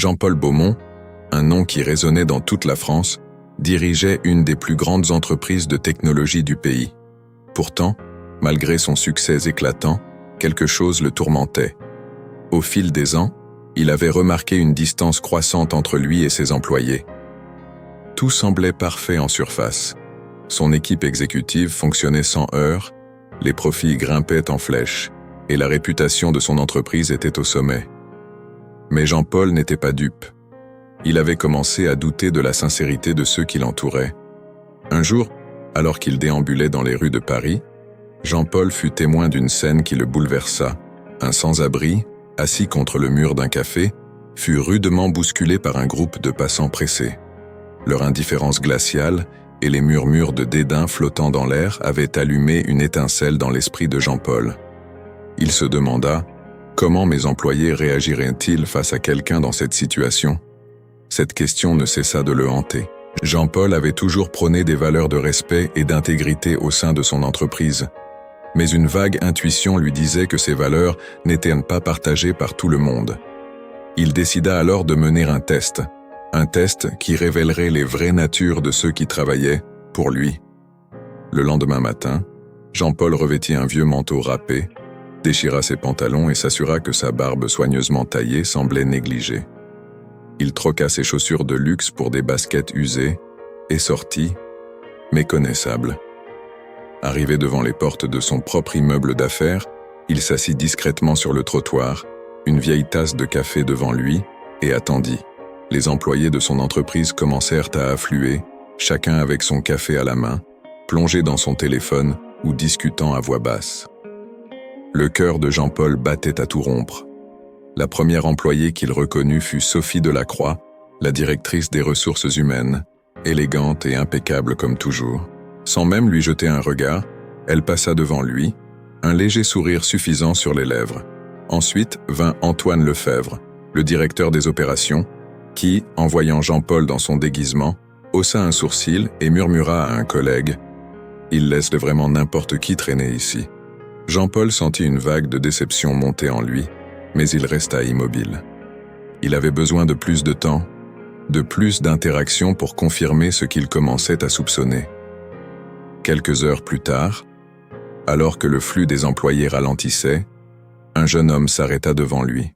Jean-Paul Beaumont, un nom qui résonnait dans toute la France, dirigeait une des plus grandes entreprises de technologie du pays. Pourtant, malgré son succès éclatant, quelque chose le tourmentait. Au fil des ans, il avait remarqué une distance croissante entre lui et ses employés. Tout semblait parfait en surface. Son équipe exécutive fonctionnait sans heurts, les profits grimpaient en flèche, et la réputation de son entreprise était au sommet. Mais Jean-Paul n'était pas dupe. Il avait commencé à douter de la sincérité de ceux qui l'entouraient. Un jour, alors qu'il déambulait dans les rues de Paris, Jean-Paul fut témoin d'une scène qui le bouleversa. Un sans-abri, assis contre le mur d'un café, fut rudement bousculé par un groupe de passants pressés. Leur indifférence glaciale et les murmures de dédain flottant dans l'air avaient allumé une étincelle dans l'esprit de Jean-Paul. Il se demanda « Comment mes employés réagiraient-ils face à quelqu'un dans cette situation ?» Cette question ne cessa de le hanter. Jean-Paul avait toujours prôné des valeurs de respect et d'intégrité au sein de son entreprise. Mais une vague intuition lui disait que ces valeurs n'étaient pas partagées par tout le monde. Il décida alors de mener un test qui révélerait les vraies natures de ceux qui travaillaient pour lui. Le lendemain matin, Jean-Paul revêtit un vieux manteau râpé, déchira ses pantalons et s'assura que sa barbe soigneusement taillée semblait négligée. Il troqua ses chaussures de luxe pour des baskets usées et sortit, méconnaissable. Arrivé devant les portes de son propre immeuble d'affaires, il s'assit discrètement sur le trottoir, une vieille tasse de café devant lui, et attendit. Les employés de son entreprise commencèrent à affluer, chacun avec son café à la main, plongé dans son téléphone ou discutant à voix basse. Le cœur de Jean-Paul battait à tout rompre. La première employée qu'il reconnut fut Sophie Delacroix, la directrice des ressources humaines, élégante et impeccable comme toujours. Sans même lui jeter un regard, elle passa devant lui, un léger sourire suffisant sur les lèvres. Ensuite vint Antoine Lefebvre, le directeur des opérations, qui, en voyant Jean-Paul dans son déguisement, haussa un sourcil et murmura à un collègue « Il laisse vraiment n'importe qui traîner ici ». Jean-Paul sentit une vague de déception monter en lui, mais il resta immobile. Il avait besoin de plus de temps, de plus d'interactions pour confirmer ce qu'il commençait à soupçonner. Quelques heures plus tard, alors que le flux des employés ralentissait, un jeune homme s'arrêta devant lui.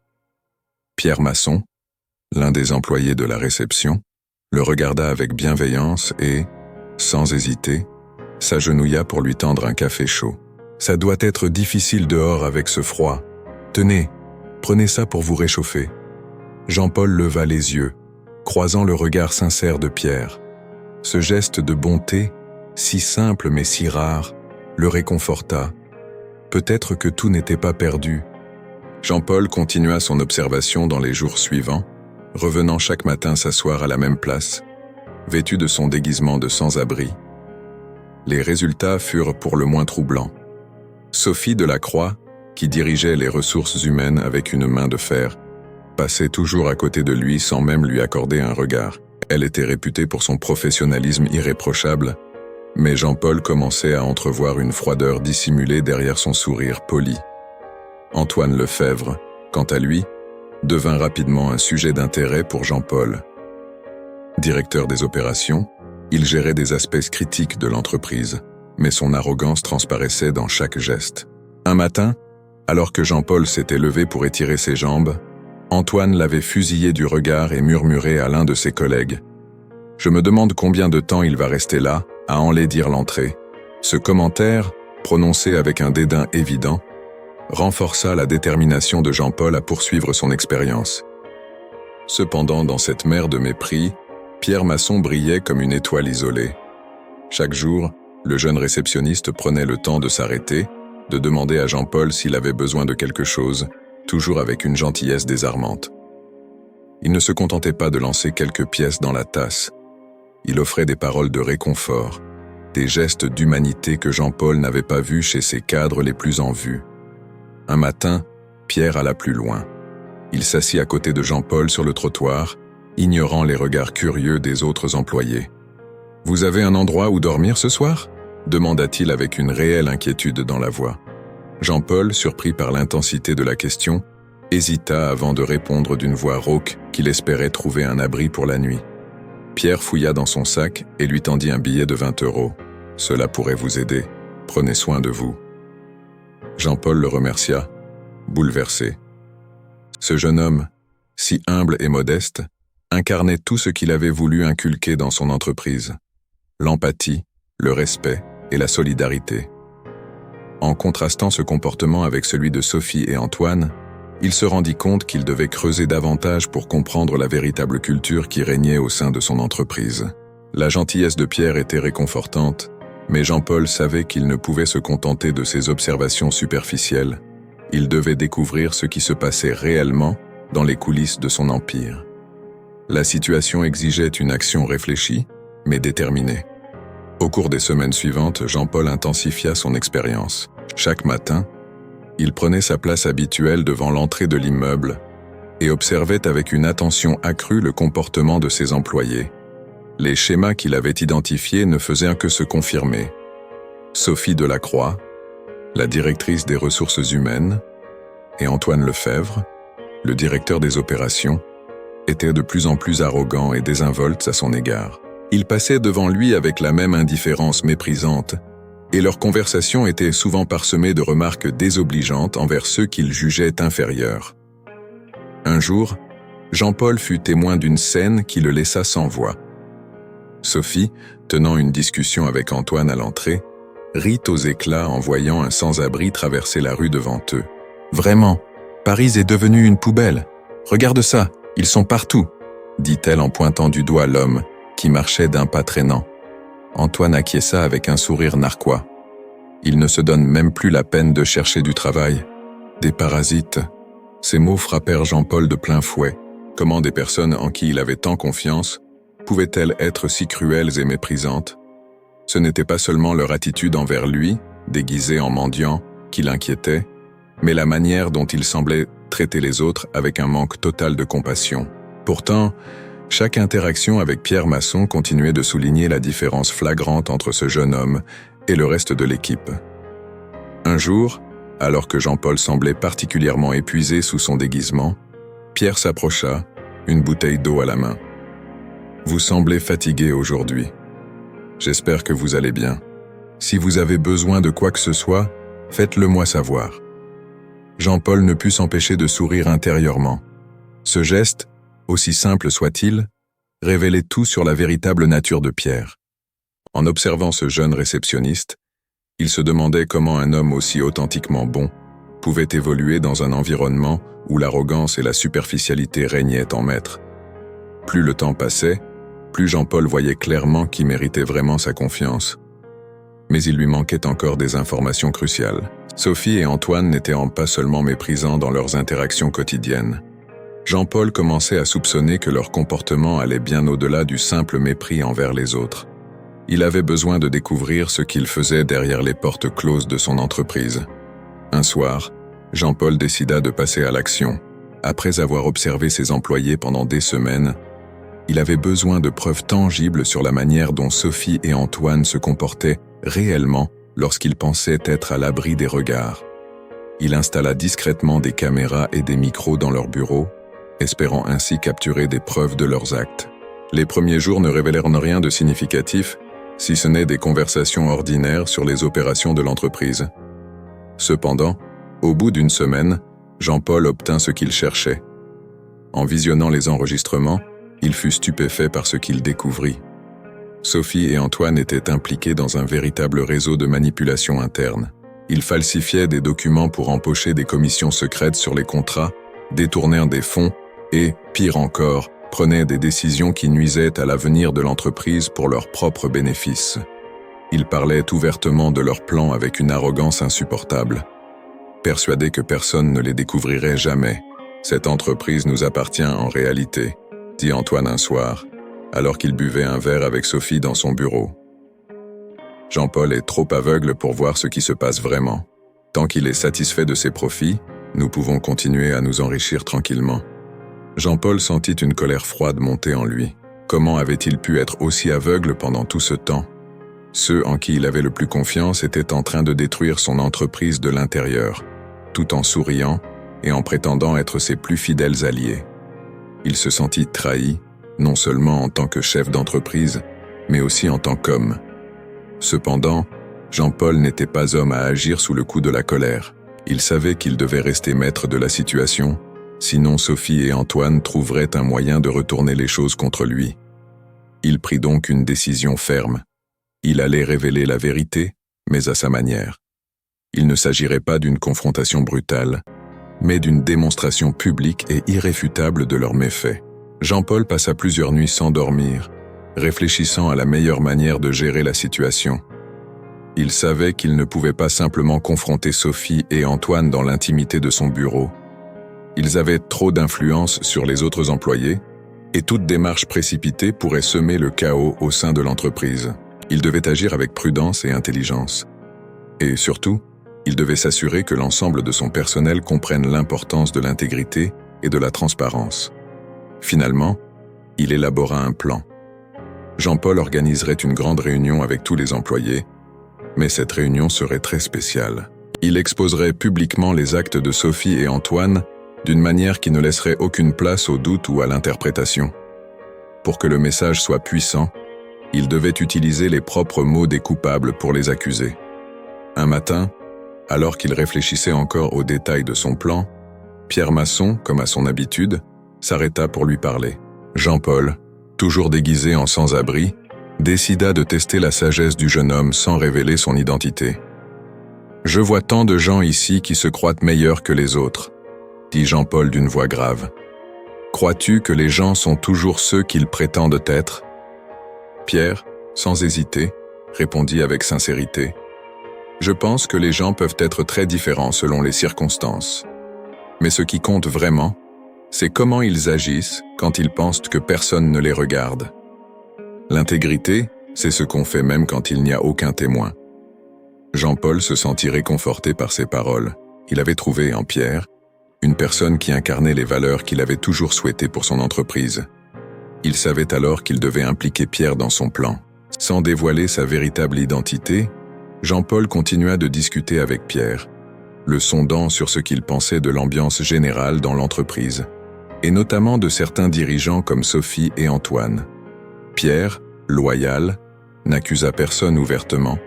Pierre Masson, l'un des employés de la réception, le regarda avec bienveillance et, sans hésiter, s'agenouilla pour lui tendre un café chaud. « Ça doit être difficile dehors avec ce froid. Tenez, prenez ça pour vous réchauffer. » Jean-Paul leva les yeux, croisant le regard sincère de Pierre. Ce geste de bonté, si simple mais si rare, le réconforta. Peut-être que tout n'était pas perdu. Jean-Paul continua son observation dans les jours suivants, revenant chaque matin s'asseoir à la même place, vêtu de son déguisement de sans-abri. Les résultats furent pour le moins troublants. Sophie Delacroix, qui dirigeait les ressources humaines avec une main de fer, passait toujours à côté de lui sans même lui accorder un regard. Elle était réputée pour son professionnalisme irréprochable, mais Jean-Paul commençait à entrevoir une froideur dissimulée derrière son sourire poli. Antoine Lefebvre, quant à lui, devint rapidement un sujet d'intérêt pour Jean-Paul. Directeur des opérations, il gérait des aspects critiques de l'entreprise, mais son arrogance transparaissait dans chaque geste. Un matin, alors que Jean-Paul s'était levé pour étirer ses jambes, Antoine l'avait fusillé du regard et murmurait à l'un de ses collègues « Je me demande combien de temps il va rester là, à enlaidir l'entrée. » Ce commentaire, prononcé avec un dédain évident, renforça la détermination de Jean-Paul à poursuivre son expérience. Cependant, dans cette mer de mépris, Pierre Masson brillait comme une étoile isolée. Chaque jour, le jeune réceptionniste prenait le temps de s'arrêter, de demander à Jean-Paul s'il avait besoin de quelque chose, toujours avec une gentillesse désarmante. Il ne se contentait pas de lancer quelques pièces dans la tasse. Il offrait des paroles de réconfort, des gestes d'humanité que Jean-Paul n'avait pas vus chez ses cadres les plus en vue. Un matin, Pierre alla plus loin. Il s'assit à côté de Jean-Paul sur le trottoir, ignorant les regards curieux des autres employés. « Vous avez un endroit où dormir ce soir ?» demanda-t-il avec une réelle inquiétude dans la voix. Jean-Paul, surpris par l'intensité de la question, hésita avant de répondre d'une voix rauque qu'il espérait trouver un abri pour la nuit. Pierre fouilla dans son sac et lui tendit un billet de 20 €. « Cela pourrait vous aider. Prenez soin de vous. » Jean-Paul le remercia, bouleversé. Ce jeune homme, si humble et modeste, incarnait tout ce qu'il avait voulu inculquer dans son entreprise: l'empathie, le respect et la solidarité. En contrastant ce comportement avec celui de Sophie et Antoine, il se rendit compte qu'il devait creuser davantage pour comprendre la véritable culture qui régnait au sein de son entreprise. La gentillesse de Pierre était réconfortante, mais Jean-Paul savait qu'il ne pouvait se contenter de ces observations superficielles. Il devait découvrir ce qui se passait réellement dans les coulisses de son empire. La situation exigeait une action réfléchie, mais déterminée. Au cours des semaines suivantes, Jean-Paul intensifia son expérience. Chaque matin, il prenait sa place habituelle devant l'entrée de l'immeuble et observait avec une attention accrue le comportement de ses employés. Les schémas qu'il avait identifiés ne faisaient que se confirmer. Sophie Delacroix, la directrice des ressources humaines, et Antoine Lefebvre, le directeur des opérations, étaient de plus en plus arrogants et désinvoltes à son égard. Ils passaient devant lui avec la même indifférence méprisante, et leurs conversations étaient souvent parsemées de remarques désobligeantes envers ceux qu'ils jugeaient inférieurs. Un jour, Jean-Paul fut témoin d'une scène qui le laissa sans voix. Sophie, tenant une discussion avec Antoine à l'entrée, rit aux éclats en voyant un sans-abri traverser la rue devant eux. « Vraiment, Paris est devenu une poubelle. Regarde ça, ils sont partout !» dit-elle en pointant du doigt l'homme qui marchait d'un pas traînant. Antoine acquiesça avec un sourire narquois. Il ne se donne même plus la peine de chercher du travail. Des parasites. Ces mots frappèrent Jean-Paul de plein fouet. Comment des personnes en qui il avait tant confiance pouvaient-elles être si cruelles et méprisantes? Ce n'était pas seulement leur attitude envers lui, déguisée en mendiant, qui l'inquiétait, mais la manière dont il semblait traiter les autres avec un manque total de compassion. Pourtant, chaque interaction avec Pierre Masson continuait de souligner la différence flagrante entre ce jeune homme et le reste de l'équipe. Un jour, alors que Jean-Paul semblait particulièrement épuisé sous son déguisement, Pierre s'approcha, une bouteille d'eau à la main. « Vous semblez fatigué aujourd'hui. J'espère que vous allez bien. Si vous avez besoin de quoi que ce soit, faites-le moi savoir. » Jean-Paul ne put s'empêcher de sourire intérieurement. Ce geste, aussi simple soit-il, révélait tout sur la véritable nature de Pierre. En observant ce jeune réceptionniste, il se demandait comment un homme aussi authentiquement bon pouvait évoluer dans un environnement où l'arrogance et la superficialité régnaient en maître. Plus le temps passait, plus Jean-Paul voyait clairement qui méritait vraiment sa confiance. Mais il lui manquait encore des informations cruciales. Sophie et Antoine n'étaient pas seulement méprisants dans leurs interactions quotidiennes. Jean-Paul commençait à soupçonner que leur comportement allait bien au-delà du simple mépris envers les autres. Il avait besoin de découvrir ce qu'ils faisaient derrière les portes closes de son entreprise. Un soir, Jean-Paul décida de passer à l'action. Après avoir observé ses employés pendant des semaines, il avait besoin de preuves tangibles sur la manière dont Sophie et Antoine se comportaient réellement lorsqu'ils pensaient être à l'abri des regards. Il installa discrètement des caméras et des micros dans leur bureau, espérant ainsi capturer des preuves de leurs actes. Les premiers jours ne révélèrent rien de significatif, si ce n'est des conversations ordinaires sur les opérations de l'entreprise. Cependant, au bout d'une semaine, Jean-Paul obtint ce qu'il cherchait. En visionnant les enregistrements, il fut stupéfait par ce qu'il découvrit. Sophie et Antoine étaient impliqués dans un véritable réseau de manipulation interne. Ils falsifiaient des documents pour empocher des commissions secrètes sur les contrats, détournèrent des fonds et, pire encore, prenaient des décisions qui nuisaient à l'avenir de l'entreprise pour leurs propres bénéfices. Ils parlaient ouvertement de leurs plans avec une arrogance insupportable. Persuadés que personne ne les découvrirait jamais, « Cette entreprise nous appartient en réalité », dit Antoine un soir, alors qu'il buvait un verre avec Sophie dans son bureau. Jean-Paul est trop aveugle pour voir ce qui se passe vraiment. Tant qu'il est satisfait de ses profits, nous pouvons continuer à nous enrichir tranquillement. Jean-Paul sentit une colère froide monter en lui. Comment avait-il pu être aussi aveugle pendant tout ce temps? Ceux en qui il avait le plus confiance étaient en train de détruire son entreprise de l'intérieur, tout en souriant et en prétendant être ses plus fidèles alliés. Il se sentit trahi, non seulement en tant que chef d'entreprise, mais aussi en tant qu'homme. Cependant, Jean-Paul n'était pas homme à agir sous le coup de la colère. Il savait qu'il devait rester maître de la situation, sinon Sophie et Antoine trouveraient un moyen de retourner les choses contre lui. Il prit donc une décision ferme. Il allait révéler la vérité, mais à sa manière. Il ne s'agirait pas d'une confrontation brutale, mais d'une démonstration publique et irréfutable de leurs méfaits. Jean-Paul passa plusieurs nuits sans dormir, réfléchissant à la meilleure manière de gérer la situation. Il savait qu'il ne pouvait pas simplement confronter Sophie et Antoine dans l'intimité de son bureau. Ils avaient trop d'influence sur les autres employés, et toute démarche précipitée pourrait semer le chaos au sein de l'entreprise. Il devait agir avec prudence et intelligence. Et surtout, il devait s'assurer que l'ensemble de son personnel comprenne l'importance de l'intégrité et de la transparence. Finalement, il élabora un plan. Jean-Paul organiserait une grande réunion avec tous les employés, mais cette réunion serait très spéciale. Il exposerait publiquement les actes de Sophie et Antoine d'une manière qui ne laisserait aucune place au doute ou à l'interprétation. Pour que le message soit puissant, il devait utiliser les propres mots des coupables pour les accuser. Un matin, alors qu'il réfléchissait encore aux détails de son plan, Pierre Masson, comme à son habitude, s'arrêta pour lui parler. Jean-Paul, toujours déguisé en sans-abri, décida de tester la sagesse du jeune homme sans révéler son identité. « Je vois tant de gens ici qui se croient meilleurs que les autres, » dit Jean-Paul d'une voix grave. « Crois-tu que les gens sont toujours ceux qu'ils prétendent être ?» Pierre, sans hésiter, répondit avec sincérité. « Je pense que les gens peuvent être très différents selon les circonstances. Mais ce qui compte vraiment, c'est comment ils agissent quand ils pensent que personne ne les regarde. L'intégrité, c'est ce qu'on fait même quand il n'y a aucun témoin. » Jean-Paul se sentit réconforté par ces paroles. Il avait trouvé en Pierre une personne qui incarnait les valeurs qu'il avait toujours souhaitées pour son entreprise. Il savait alors qu'il devait impliquer Pierre dans son plan. Sans dévoiler sa véritable identité, Jean-Paul continua de discuter avec Pierre, le sondant sur ce qu'il pensait de l'ambiance générale dans l'entreprise, et notamment de certains dirigeants comme Sophie et Antoine. Pierre, loyal, n'accusa personne ouvertement,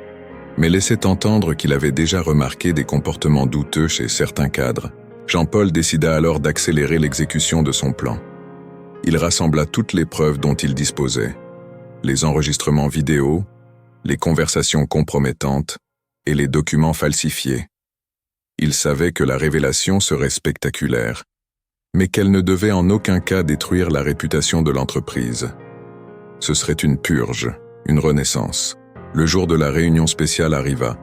mais laissait entendre qu'il avait déjà remarqué des comportements douteux chez certains cadres. Jean-Paul décida alors d'accélérer l'exécution de son plan. Il rassembla toutes les preuves dont il disposait, les enregistrements vidéo, les conversations compromettantes et les documents falsifiés. Il savait que la révélation serait spectaculaire, mais qu'elle ne devait en aucun cas détruire la réputation de l'entreprise. Ce serait une purge, une renaissance. Le jour de la réunion spéciale arriva.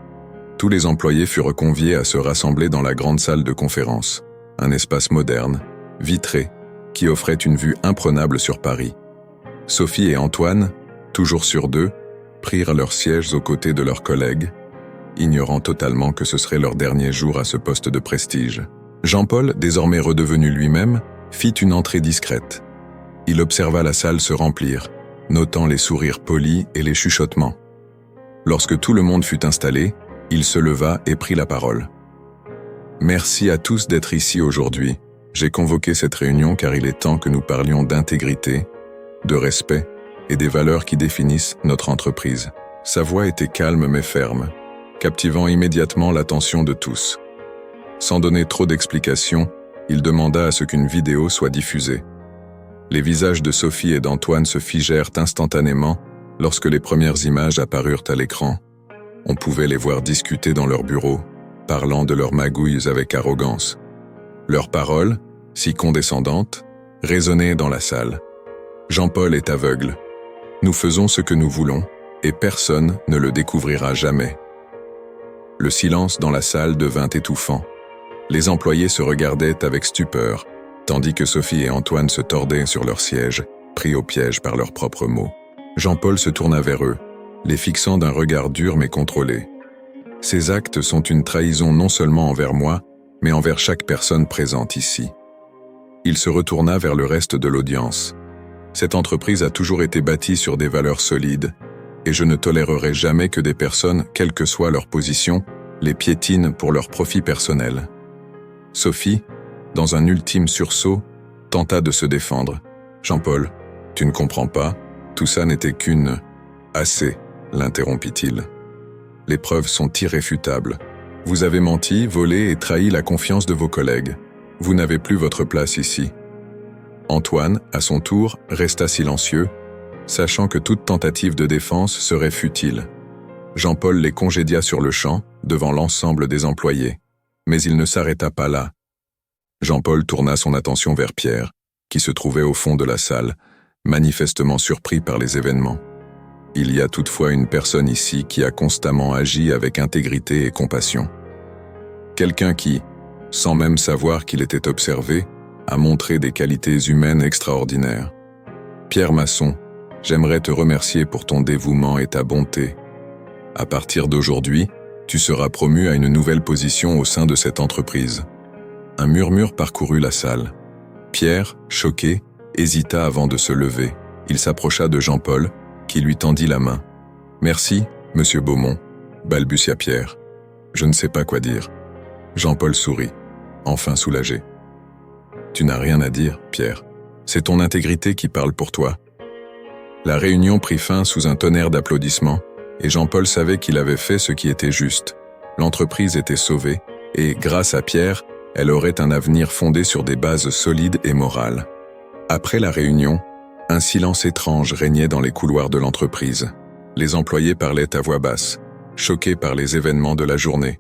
Tous les employés furent conviés à se rassembler dans la grande salle de conférence, un espace moderne, vitré, qui offrait une vue imprenable sur Paris. Sophie et Antoine, toujours sûrs d'eux, prirent leurs sièges aux côtés de leurs collègues, ignorant totalement que ce serait leur dernier jour à ce poste de prestige. Jean-Paul, désormais redevenu lui-même, fit une entrée discrète. Il observa la salle se remplir, notant les sourires polis et les chuchotements. Lorsque tout le monde fut installé, il se leva et prit la parole. « Merci à tous d'être ici aujourd'hui. J'ai convoqué cette réunion car il est temps que nous parlions d'intégrité, de respect et des valeurs qui définissent notre entreprise. » Sa voix était calme mais ferme, captivant immédiatement l'attention de tous. Sans donner trop d'explications, il demanda à ce qu'une vidéo soit diffusée. Les visages de Sophie et d'Antoine se figèrent instantanément lorsque les premières images apparurent à l'écran. On pouvait les voir discuter dans leur bureau, parlant de leurs magouilles avec arrogance. Leurs paroles, si condescendantes, résonnaient dans la salle. « Jean-Paul est aveugle. Nous faisons ce que nous voulons, et personne ne le découvrira jamais. » Le silence dans la salle devint étouffant. Les employés se regardaient avec stupeur, tandis que Sophie et Antoine se tordaient sur leur siège, pris au piège par leurs propres mots. Jean-Paul se tourna vers eux, les fixant d'un regard dur mais contrôlé. « Ces actes sont une trahison non seulement envers moi, mais envers chaque personne présente ici. » Il se retourna vers le reste de l'audience. « Cette entreprise a toujours été bâtie sur des valeurs solides, et je ne tolérerai jamais que des personnes, quelle que soit leur position, les piétinent pour leur profit personnel. » Sophie, dans un ultime sursaut, tenta de se défendre. « Jean-Paul, tu ne comprends pas, tout ça n'était qu'une... »« Assez, l'interrompit-il. Les preuves sont irréfutables. Vous avez menti, volé et trahi la confiance de vos collègues. Vous n'avez plus votre place ici. » Antoine, à son tour, resta silencieux, sachant que toute tentative de défense serait futile. Jean-Paul les congédia sur le champ, devant l'ensemble des employés. Mais il ne s'arrêta pas là. Jean-Paul tourna son attention vers Pierre, qui se trouvait au fond de la salle, manifestement surpris par les événements. Il y a toutefois une personne ici qui a constamment agi avec intégrité et compassion. Quelqu'un qui, sans même savoir qu'il était observé, a montré des qualités humaines extraordinaires. Pierre Masson, j'aimerais te remercier pour ton dévouement et ta bonté. À partir d'aujourd'hui, tu seras promu à une nouvelle position au sein de cette entreprise. Un murmure parcourut la salle. Pierre, choqué, hésita avant de se lever. Il s'approcha de Jean-Paul, qui lui tendit la main. « Merci, monsieur Beaumont », balbutia Pierre. « Je ne sais pas quoi dire. » Jean-Paul sourit, enfin soulagé. « Tu n'as rien à dire, Pierre. C'est ton intégrité qui parle pour toi. » La réunion prit fin sous un tonnerre d'applaudissements, et Jean-Paul savait qu'il avait fait ce qui était juste. L'entreprise était sauvée, et, grâce à Pierre, elle aurait un avenir fondé sur des bases solides et morales. Après la réunion, un silence étrange régnait dans les couloirs de l'entreprise. Les employés parlaient à voix basse, choqués par les événements de la journée.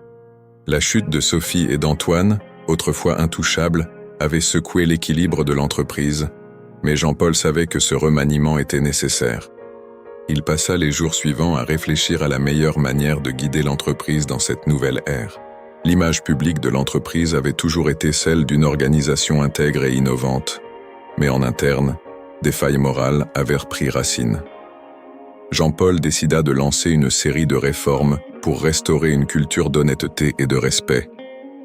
La chute de Sophie et d'Antoine, autrefois intouchables, avait secoué l'équilibre de l'entreprise, mais Jean-Paul savait que ce remaniement était nécessaire. Il passa les jours suivants à réfléchir à la meilleure manière de guider l'entreprise dans cette nouvelle ère. L'image publique de l'entreprise avait toujours été celle d'une organisation intègre et innovante, mais en interne, des failles morales avaient repris racine. Jean-Paul décida de lancer une série de réformes pour restaurer une culture d'honnêteté et de respect,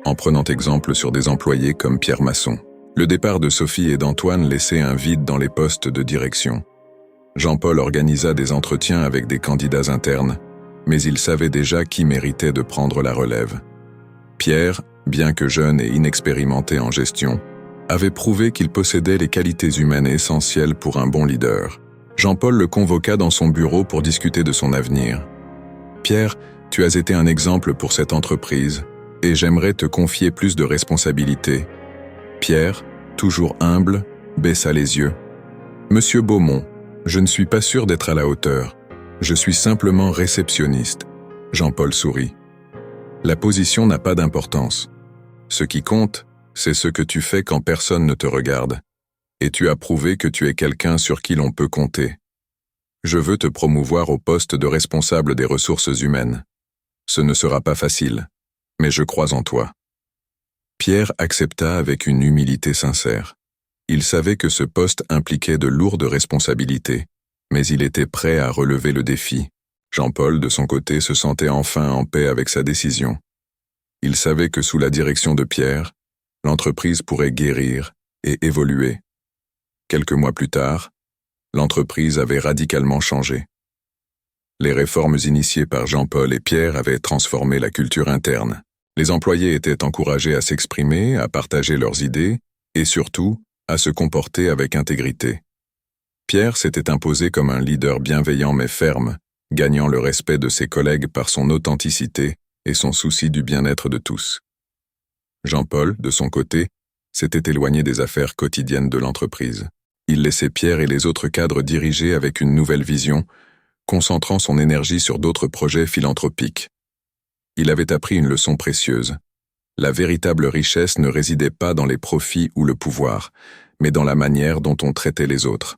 en prenant exemple sur des employés comme Pierre Masson. Le départ de Sophie et d'Antoine laissait un vide dans les postes de direction. Jean-Paul organisa des entretiens avec des candidats internes, mais il savait déjà qui méritait de prendre la relève. Pierre, bien que jeune et inexpérimenté en gestion, avait prouvé qu'il possédait les qualités humaines essentielles pour un bon leader. Jean-Paul le convoqua dans son bureau pour discuter de son avenir. « Pierre, tu as été un exemple pour cette entreprise, et j'aimerais te confier plus de responsabilités. » Pierre, toujours humble, baissa les yeux. « Monsieur Beaumont, je ne suis pas sûr d'être à la hauteur. Je suis simplement réceptionniste. » Jean-Paul sourit. « La position n'a pas d'importance. Ce qui compte, c'est ce que tu fais quand personne ne te regarde. Et tu as prouvé que tu es quelqu'un sur qui l'on peut compter. Je veux te promouvoir au poste de responsable des ressources humaines. Ce ne sera pas facile, mais je crois en toi. » Pierre accepta avec une humilité sincère. Il savait que ce poste impliquait de lourdes responsabilités, mais il était prêt à relever le défi. Jean-Paul, de son côté, se sentait enfin en paix avec sa décision. Il savait que sous la direction de Pierre, l'entreprise pourrait guérir et évoluer. Quelques mois plus tard, l'entreprise avait radicalement changé. Les réformes initiées par Jean-Paul et Pierre avaient transformé la culture interne. Les employés étaient encouragés à s'exprimer, à partager leurs idées et surtout à se comporter avec intégrité. Pierre s'était imposé comme un leader bienveillant mais ferme, gagnant le respect de ses collègues par son authenticité et son souci du bien-être de tous. Jean-Paul, de son côté, s'était éloigné des affaires quotidiennes de l'entreprise. Il laissait Pierre et les autres cadres diriger avec une nouvelle vision, concentrant son énergie sur d'autres projets philanthropiques. Il avait appris une leçon précieuse. La véritable richesse ne résidait pas dans les profits ou le pouvoir, mais dans la manière dont on traitait les autres.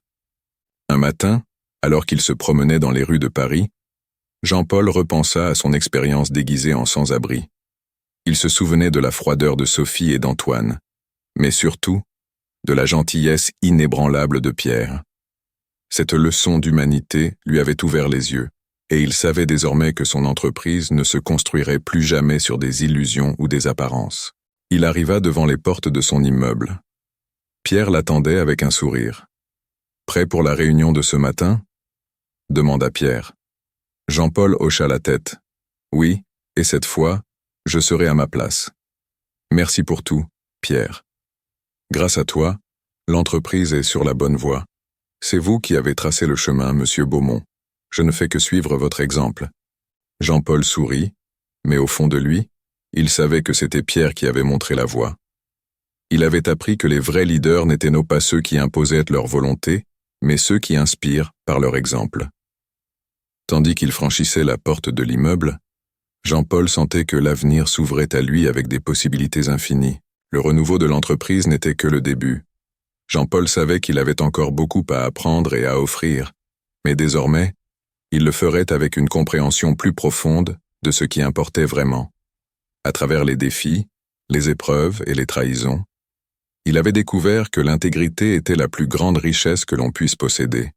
Un matin, alors qu'il se promenait dans les rues de Paris, Jean-Paul repensa à son expérience déguisée en sans-abri. Il se souvenait de la froideur de Sophie et d'Antoine, mais surtout de la gentillesse inébranlable de Pierre. Cette leçon d'humanité lui avait ouvert les yeux, et il savait désormais que son entreprise ne se construirait plus jamais sur des illusions ou des apparences. Il arriva devant les portes de son immeuble. Pierre l'attendait avec un sourire. « Prêt pour la réunion de ce matin ?» demanda Pierre. Jean-Paul hocha la tête. « Oui, et cette fois, je serai à ma place. » « Merci pour tout, Pierre. » Grâce à toi, l'entreprise est sur la bonne voie. C'est vous qui avez tracé le chemin, monsieur Beaumont. Je ne fais que suivre votre exemple. Jean-Paul sourit, mais au fond de lui, il savait que c'était Pierre qui avait montré la voie. Il avait appris que les vrais leaders n'étaient pas ceux qui imposaient leur volonté, mais ceux qui inspirent par leur exemple. Tandis qu'il franchissait la porte de l'immeuble, Jean-Paul sentait que l'avenir s'ouvrait à lui avec des possibilités infinies. Le renouveau de l'entreprise n'était que le début. Jean-Paul savait qu'il avait encore beaucoup à apprendre et à offrir, mais désormais, il le ferait avec une compréhension plus profonde de ce qui importait vraiment. À travers les défis, les épreuves et les trahisons, il avait découvert que l'intégrité était la plus grande richesse que l'on puisse posséder.